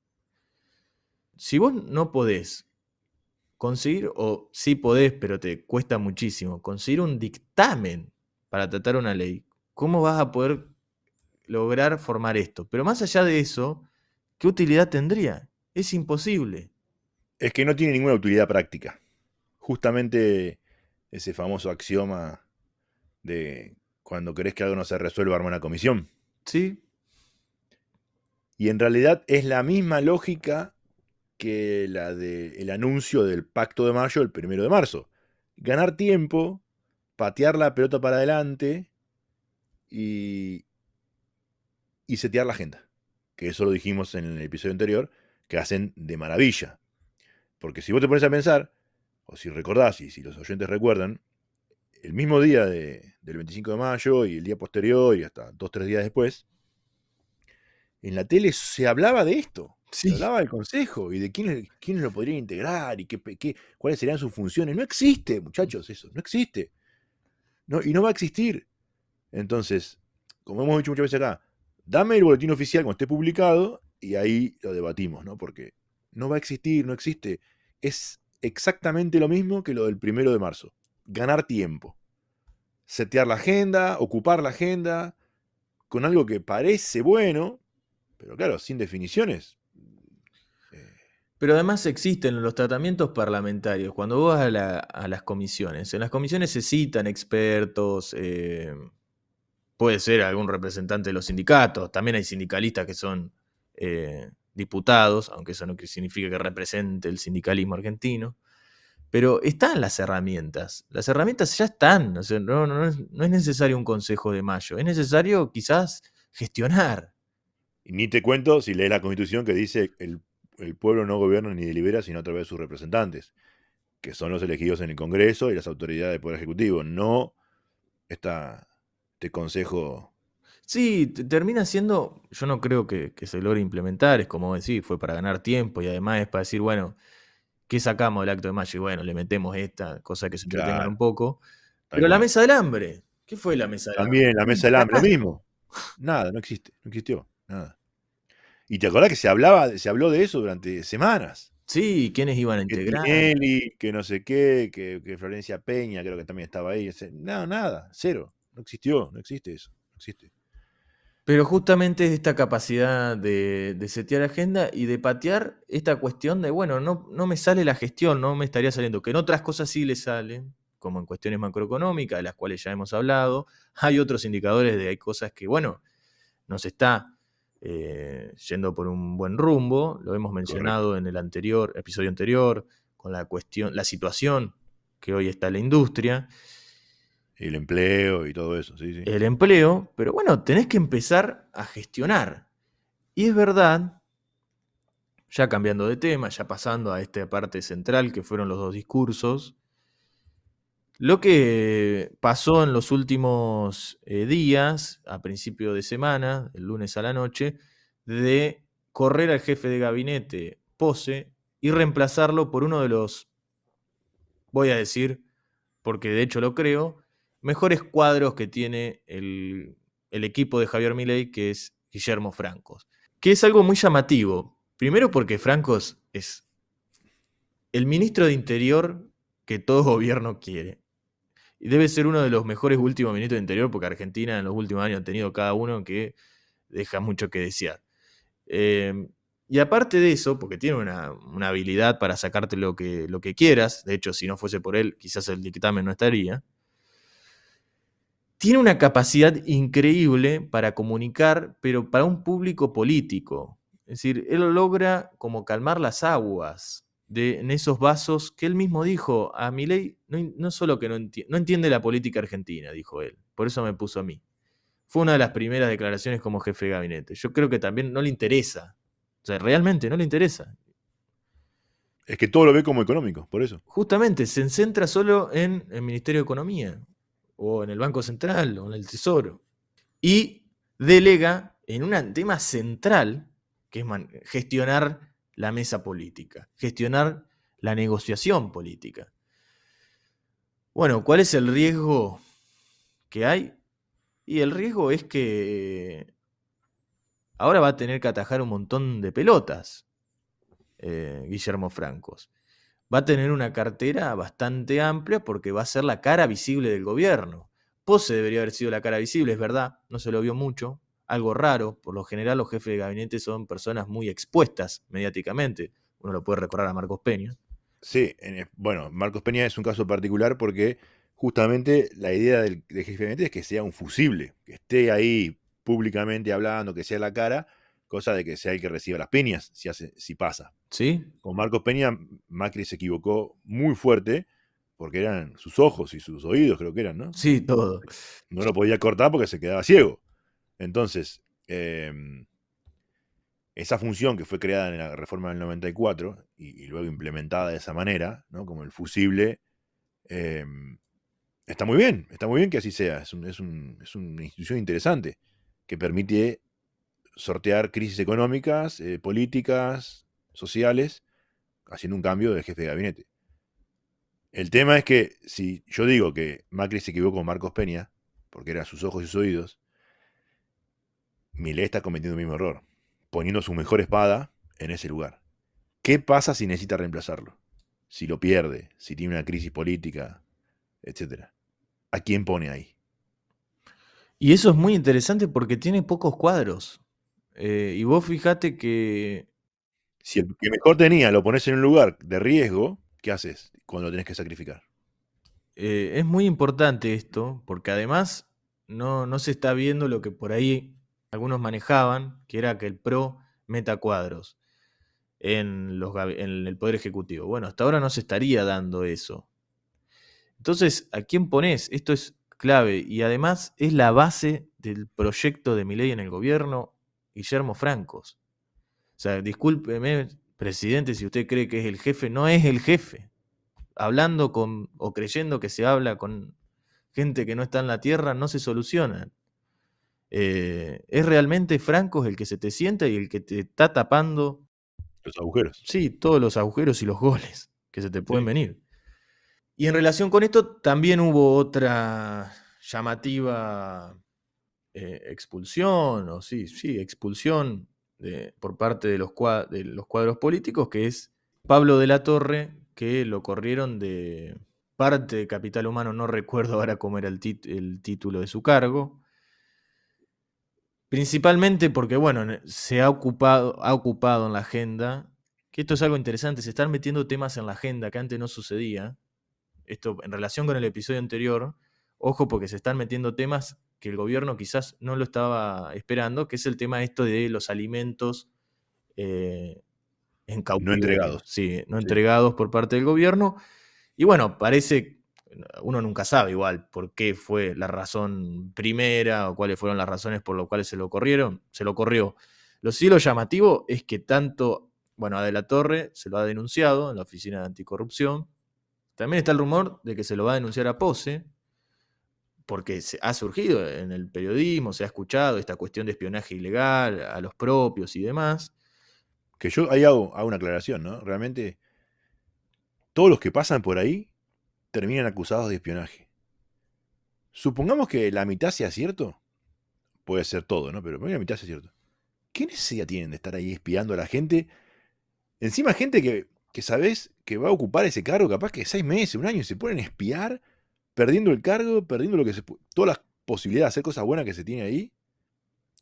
Si vos no podés conseguir, o sí podés, pero te cuesta muchísimo, conseguir un dictamen para tratar una ley, ¿cómo vas a poder lograr formar esto? Pero más allá de eso, ¿qué utilidad tendría? Es imposible. Es que no tiene ninguna utilidad práctica. Justamente ese famoso axioma de cuando querés que algo no se resuelva, arma una comisión. ¿Sí? Y en realidad es la misma lógica que la del anuncio del Pacto de Mayo el 1 de marzo. Ganar tiempo, patear la pelota para adelante y, y setear la agenda. Que eso lo dijimos en el episodio anterior, que hacen de maravilla. Porque si vos te pones a pensar, o si recordás, y si los oyentes recuerdan, el mismo día del 25 de mayo y el día posterior y hasta 2 o 3 días después, en la tele se hablaba de esto. Se Sí. hablaba del consejo y de quiénes lo podrían integrar y cuáles serían sus funciones. No existe, muchachos, eso. No existe. No, y no va a existir. Entonces, como hemos dicho muchas veces acá, dame el boletín oficial cuando esté publicado y ahí lo debatimos, ¿no? Porque no va a existir, no existe. Es exactamente lo mismo que lo del 1 de marzo. Ganar tiempo. Setear la agenda, ocupar la agenda, con algo que parece bueno, pero claro, sin definiciones. Eh, Pero además existen los tratamientos parlamentarios. Cuando vos vas a las comisiones, en las comisiones se citan expertos, puede ser algún representante de los sindicatos, también hay sindicalistas que son diputados, aunque eso no significa que represente el sindicalismo argentino. Pero están las herramientas ya están, o sea, no es necesario un Consejo de Mayo, es necesario quizás gestionar. y ni te cuento si lees la Constitución que dice el pueblo no gobierna ni delibera sino a través de sus representantes, que son los elegidos en el Congreso y las autoridades del Poder Ejecutivo, no este consejo. Sí, termina siendo, yo no creo que se logre implementar, es como decir, fue para ganar tiempo y además es para decir, bueno, ¿qué sacamos del acto de mayo? Y bueno, le metemos esta cosa que se entretengan Claro, un poco. tal Pero la cual. mesa del hambre, ¿qué fue la mesa del hambre? También la Fue un mesa del hambre, lo fracaso. mismo. Nada, no existe, no existió, nada. Y te acordás que se habló de eso durante semanas. Sí, ¿quiénes iban a Que integrar? Tinelli, que no sé qué, que Florencia Peña, creo que también estaba ahí. No, nada, cero. No existió, no existe eso, no existe. Pero justamente es esta capacidad de setear agenda y de patear esta cuestión de, bueno, no me sale la gestión, no me estaría saliendo, que en otras cosas sí le salen, como en cuestiones macroeconómicas, de las cuales ya hemos hablado. Hay otros indicadores de hay cosas que, bueno, nos está yendo por un buen rumbo, lo hemos Correcto. mencionado en el episodio anterior, con la situación que hoy está la industria, Y el empleo y todo eso, sí, sí. el empleo, pero bueno, tenés que empezar a gestionar. Y es verdad, ya cambiando de tema, ya pasando a esta parte central que fueron los dos discursos, lo que pasó en los últimos días, a principio de semana, el lunes a la noche, de correr al jefe de gabinete Pose y reemplazarlo por uno de los, voy a decir, porque de hecho lo creo, mejores cuadros que tiene el equipo de Javier Milei, que es Guillermo Francos. Que es algo muy llamativo. Primero porque Francos es el ministro de Interior que todo gobierno quiere. Y debe ser uno de los mejores últimos ministros de Interior, porque Argentina en los últimos años ha tenido cada uno que deja mucho que desear. Eh, y aparte de eso, porque tiene una habilidad para sacarte lo que quieras, de hecho, si no fuese por él, quizás el dictamen no estaría, tiene una capacidad increíble para comunicar, pero para un público político. Es decir, él logra como calmar las aguas en esos vasos que él mismo dijo. A Milei no solo que no entiende la política argentina, dijo él. Por eso me puso a mí. Fue una de las primeras declaraciones como jefe de gabinete. Yo creo que también no le interesa. O sea, realmente no le interesa. Es que todo lo ve como económico, por eso. Justamente se centra solo en el Ministerio de Economía, o en el Banco Central, o en el Tesoro. Y delega en un tema central, que es gestionar la mesa política, gestionar la negociación política. Bueno, ¿cuál es el riesgo que hay? Y el riesgo es que ahora va a tener que atajar un montón de pelotas, Guillermo Francos. Va a tener una cartera bastante amplia porque va a ser la cara visible del gobierno. Pose debería haber sido la cara visible, es verdad, no se lo vio mucho, algo raro, por lo general los jefes de gabinete son personas muy expuestas mediáticamente, uno lo puede recordar a Marcos Peña. Sí, bueno, Marcos Peña es un caso particular porque justamente la idea del jefe de gabinete es que sea un fusible, que esté ahí públicamente hablando, que sea la cara, cosa de que sea el que reciba las peñas si pasa. ¿Sí? Con Marcos Peña, Macri se equivocó muy fuerte porque eran sus ojos y sus oídos, creo que eran, ¿no? Sí, todo. No lo podía cortar porque se quedaba ciego. Entonces, esa función que fue creada en la reforma del 94 y luego implementada de esa manera, ¿no? Como el fusible, está muy bien que así sea. Es una institución interesante que permite sortear crisis económicas, políticas, sociales, haciendo un cambio de jefe de gabinete. El tema es que si yo digo que Macri se equivocó con Marcos Peña, porque era sus ojos y sus oídos, Milei está cometiendo el mismo error, poniendo su mejor espada en ese lugar. ¿Qué pasa si necesita reemplazarlo? Si lo pierde, si tiene una crisis política, etcétera. ¿A quién pone ahí? Y eso es muy interesante porque tiene pocos cuadros. Y vos fijate que Si el que mejor tenía lo pones en un lugar de riesgo, ¿qué haces cuando lo tenés que sacrificar? es muy importante esto, porque además no se está viendo lo que por ahí algunos manejaban, que era que el PRO meta cuadros en el Poder Ejecutivo. Bueno, hasta ahora no se estaría dando eso. Entonces, ¿a quién pones? Esto es clave y además es la base del proyecto de Milei en el gobierno, Guillermo Francos. O sea, discúlpeme, presidente, si usted cree que es el jefe, no es el jefe. Hablando con o creyendo que se habla con gente que no está en la tierra, no se solucionan. Es realmente Francos el que se te sienta y el que te está tapando, Los agujeros. sí, todos los agujeros y los goles que se te pueden Sí. venir. Y en relación con esto, también hubo otra llamativa expulsión, o sí, expulsión por parte de de los cuadros políticos, que es Pablo de la Torre, que lo corrieron de parte de Capital Humano, no recuerdo ahora cómo era el título de su cargo, principalmente porque, bueno, ha ocupado en la agenda, que esto es algo interesante, se están metiendo temas en la agenda que antes no sucedía, esto en relación con el episodio anterior, ojo porque se están metiendo temas que el gobierno quizás no lo estaba esperando, que es el tema esto de los alimentos en No cautiverio, entregados. sí, no Sí. entregados por parte del gobierno. Y bueno, parece, uno nunca sabe igual por qué fue la razón primera o cuáles fueron las razones por las cuales se lo corrió. Lo sí lo llamativo es que tanto, bueno, a De la Torre se lo ha denunciado en la Oficina de Anticorrupción, también está el rumor de que se lo va a denunciar a Pose, porque ha surgido en el periodismo, se ha escuchado esta cuestión de espionaje ilegal a los propios y demás. Que yo ahí hago una aclaración, ¿no? Realmente, todos los que pasan por ahí terminan acusados de espionaje. Supongamos que la mitad sea cierto, puede ser todo, ¿no? Pero la mitad sea cierto. ¿Qué necesidad tienen de estar ahí espiando a la gente? Encima gente que sabés que va a ocupar ese cargo capaz que 6 meses, un año, y se ponen a espiar, perdiendo el cargo, perdiendo todas las posibilidades de hacer cosas buenas que se tiene ahí.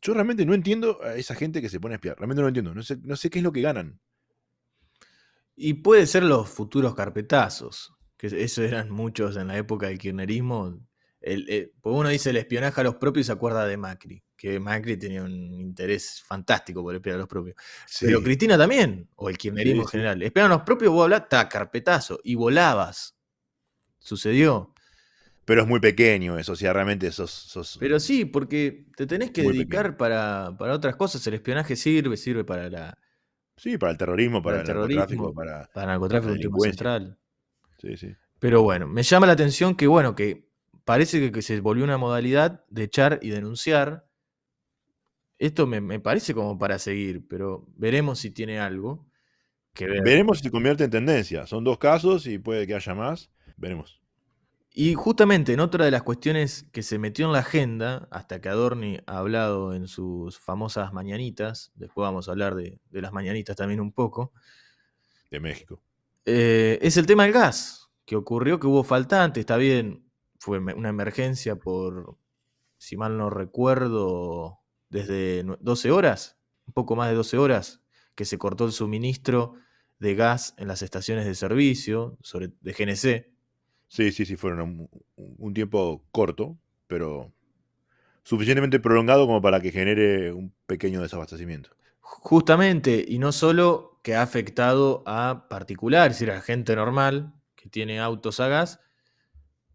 Yo realmente no entiendo a esa gente que se pone a espiar. Realmente no lo entiendo. No sé qué es lo que ganan. Y puede ser los futuros carpetazos, que eso eran muchos en la época del kirchnerismo. Porque uno dice el espionaje a los propios y se acuerda de Macri, que Macri tenía un interés fantástico por espiar a los propios. Pero Sí, Cristina también, o el kirchnerismo sí, en sí. general. Espiaban a los propios, vos hablás, carpetazo, y volabas. Sucedió. Pero es muy pequeño eso, o sea, realmente sos Pero sí, porque te tenés que muy pequeño. dedicar para otras cosas. El espionaje sirve Sí, para el terrorismo, para para el el narcotráfico, terrorismo, para para el la narcotráfico, un tema delincuencia. central. Sí, sí. Pero bueno, me llama la atención que, bueno, que parece que se volvió una modalidad de echar y denunciar. Esto me parece como para seguir, pero veremos si tiene algo que ver. Veremos si se convierte en tendencia. Son 2 casos y puede que haya más. Veremos. Y justamente en otra de las cuestiones que se metió en la agenda, hasta que Adorni ha hablado en sus famosas mañanitas, después vamos a hablar de las mañanitas también un poco, De México. es el tema del gas, que ocurrió que hubo faltante, está bien, fue una emergencia por, si mal no recuerdo, desde 12 horas, un poco más de 12 horas, que se cortó el suministro de gas en las estaciones de servicio de GNC. Sí, sí, sí, fueron un tiempo corto, pero suficientemente prolongado como para que genere un pequeño desabastecimiento. Justamente, y no solo que ha afectado a particulares, es decir, a gente normal que tiene autos a gas,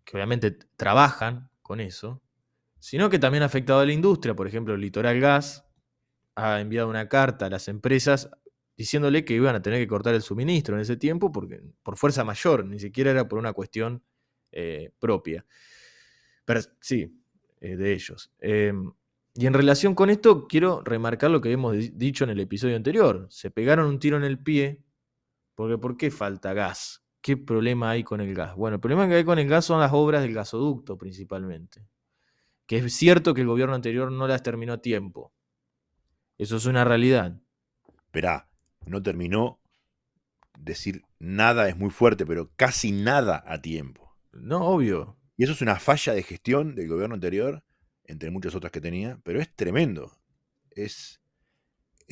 que obviamente trabajan con eso, sino que también ha afectado a la industria, por ejemplo, el Litoral Gas ha enviado una carta a las empresas diciéndole que iban a tener que cortar el suministro en ese tiempo porque, por fuerza mayor, ni siquiera era por una cuestión propia. Pero sí, de ellos. Y en relación con esto, quiero remarcar lo que hemos dicho en el episodio anterior. Se pegaron un tiro en el pie porque ¿por qué falta gas? ¿Qué problema hay con el gas? Bueno, el problema que hay con el gas son las obras del gasoducto principalmente. Que es cierto que el gobierno anterior no las terminó a tiempo. Eso es una realidad. Esperá, no terminó. Decir nada es muy fuerte, pero casi nada a tiempo. No, obvio. Y eso es una falla de gestión del gobierno anterior, entre muchas otras que tenía, pero es tremendo. Es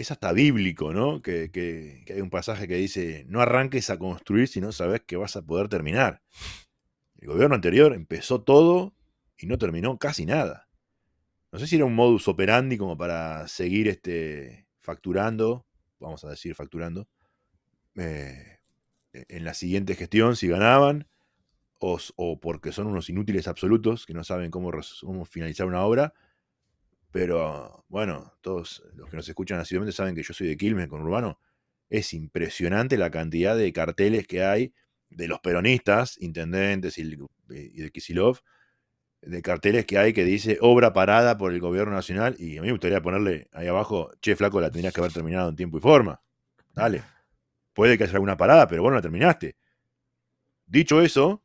hasta bíblico, ¿no? Que hay un pasaje que dice, no arranques a construir si no sabes que vas a poder terminar. El gobierno anterior empezó todo y no terminó casi nada. No sé si era un modus operandi como para seguir facturando, vamos a decir facturando, en la siguiente gestión si ganaban, o porque son unos inútiles absolutos que no saben cómo finalizar una obra. Pero bueno, todos los que nos escuchan asiduamente saben que yo soy de Quilmes, con Urbano. Es impresionante la cantidad de carteles que hay de los peronistas, intendentes y de Kicillof, de carteles que hay que dice obra parada por el gobierno nacional. Y a mí me gustaría ponerle ahí abajo, che, flaco, la tendrías que haber terminado en tiempo y forma. Dale. Puede que haya alguna parada, pero vos no la terminaste. Dicho eso,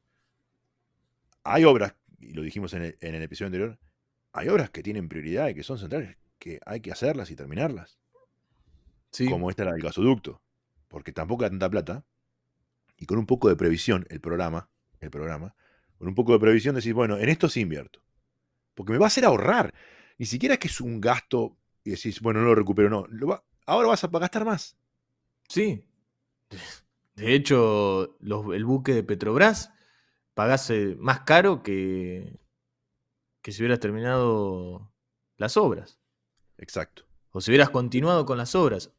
hay obras, y lo dijimos en el episodio anterior, hay obras que tienen prioridad y que son centrales, que hay que hacerlas y terminarlas. Sí. Como esta la del gasoducto. Porque tampoco hay tanta plata. Y con un poco de previsión, el programa, con un poco de previsión decís, bueno, en esto sí invierto. Porque me va a hacer ahorrar. Ni siquiera es que es un gasto y decís, bueno, no lo recupero, no. Ahora vas a gastar más. Sí. De hecho, el buque de Petrobras pagase más caro que si hubieras terminado las obras. Exacto. O si hubieras continuado con las obras.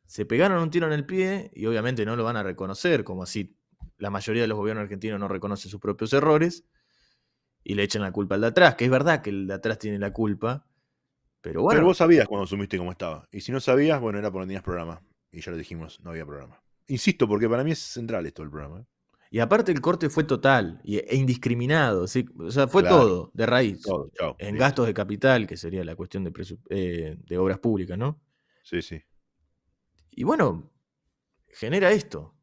Se pegaron un tiro en el pie y obviamente no lo van a reconocer, como así la mayoría de los gobiernos argentinos no reconocen sus propios errores y le echan la culpa al de atrás, que es verdad que el de atrás tiene la culpa, pero Pero bueno. vos sabías cuando asumiste cómo estaba. Y si no sabías, bueno, era porque no tenías programa. Y ya lo dijimos, no había programa. Insisto, porque para mí es central esto del programa. Y aparte el corte fue total e indiscriminado, ¿sí? O sea, fue Claro. todo, de raíz. Todo, chao, En listo. gastos de capital, que sería la cuestión de obras públicas, ¿no? Sí, sí. Y bueno, genera esto.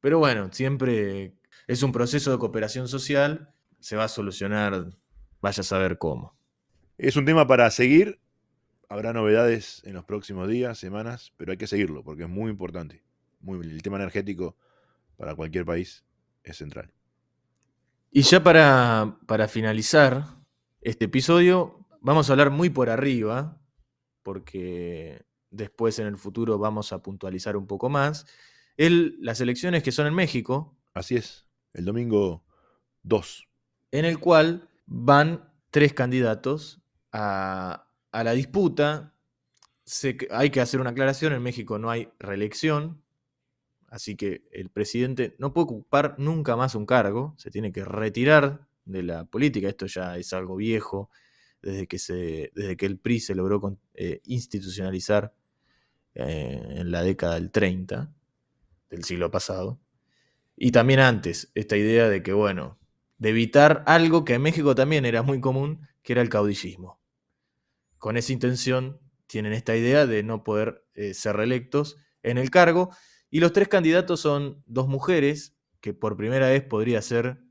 Pero bueno, siempre es un proceso de cooperación social, se va a solucionar, vaya a saber cómo. Es un tema para seguir. Habrá novedades en los próximos días, semanas, pero hay que seguirlo porque es muy importante. El tema energético para cualquier país es central. Y ya para finalizar este episodio, vamos a hablar muy por arriba, porque después en el futuro vamos a puntualizar un poco más. Las elecciones que son en México, Así es, el domingo 2. en el cual van 3 candidatos a la disputa. Hay que hacer una aclaración, en México no hay reelección, así que el presidente no puede ocupar nunca más un cargo, se tiene que retirar de la política, esto ya es algo viejo, desde que el PRI se logró institucionalizar en la década del 30 del siglo pasado. Y también antes, esta idea de que, bueno, de evitar algo que en México también era muy común, que era el caudillismo. Con esa intención tienen esta idea de no poder ser reelectos en el cargo. Y los 3 candidatos son 2 mujeres, que por primera vez podría ser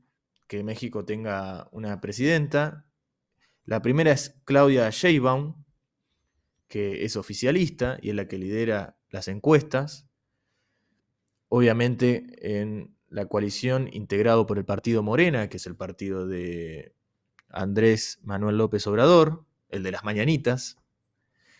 que México tenga una presidenta. La primera es Claudia Sheinbaum, que es oficialista y es la que lidera las encuestas. Obviamente en la coalición integrado por el partido Morena, que es el partido de Andrés Manuel López Obrador, el de las mañanitas.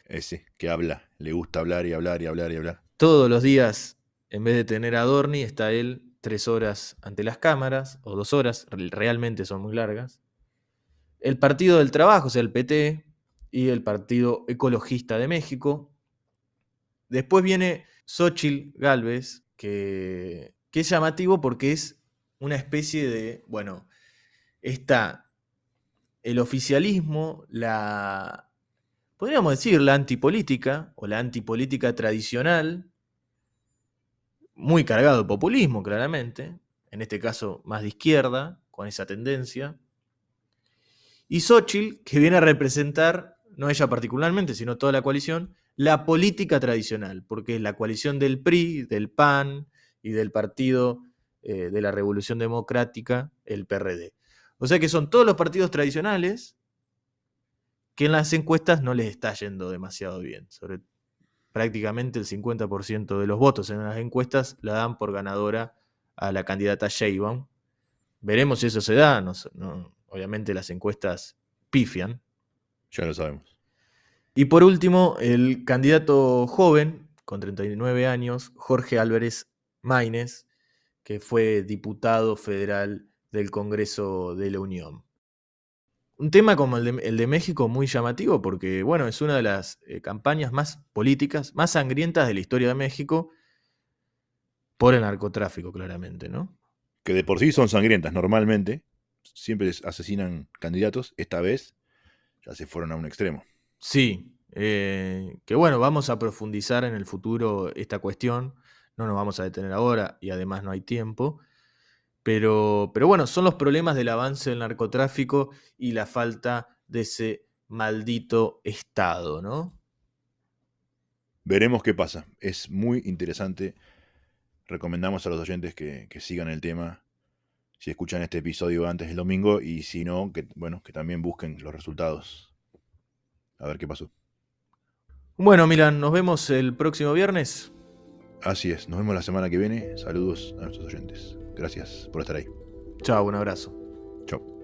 Ese que habla, le gusta hablar y hablar y hablar y hablar. Todos los días, en vez de tener a Adorni, está él 3 horas ante las cámaras, o 2 horas, realmente son muy largas. El Partido del Trabajo, o sea, el PT, y el Partido Ecologista de México. Después viene Xóchitl Gálvez, que es llamativo porque es una especie de, bueno, está el oficialismo, podríamos decir, la antipolítica o la antipolítica tradicional, muy cargado de populismo, claramente, en este caso más de izquierda, con esa tendencia. Y Xóchitl, que viene a representar, no ella particularmente, sino toda la coalición, la política tradicional, porque es la coalición del PRI, del PAN y del Partido de la Revolución Democrática, el PRD. O sea que son todos los partidos tradicionales que en las encuestas no les está yendo demasiado bien. Prácticamente el 50% de los votos en las encuestas la dan por ganadora a la candidata Sheinbaum. Veremos si eso se da. Obviamente las encuestas pifian. Ya lo sabemos. Y por último, el candidato joven, con 39 años, Jorge Álvarez Maínez, que fue diputado federal del Congreso de la Unión. Un tema como el de México muy llamativo porque, bueno, es una de las campañas más políticas, más sangrientas de la historia de México por el narcotráfico, claramente, ¿no? Que de por sí son sangrientas normalmente, siempre asesinan candidatos, esta vez ya se fueron a un extremo. Sí, que bueno, vamos a profundizar en el futuro esta cuestión, no nos vamos a detener ahora y además no hay tiempo, pero bueno, son los problemas del avance del narcotráfico y la falta de ese maldito Estado, ¿no? Veremos qué pasa. Es muy interesante. Recomendamos a los oyentes que sigan el tema si escuchan este episodio antes del domingo y si no, que también busquen los resultados. A ver qué pasó. Bueno, Milan, nos vemos el próximo viernes. Así es, nos vemos la semana que viene. Saludos a nuestros oyentes. Gracias por estar ahí. Chao, un abrazo. Chao.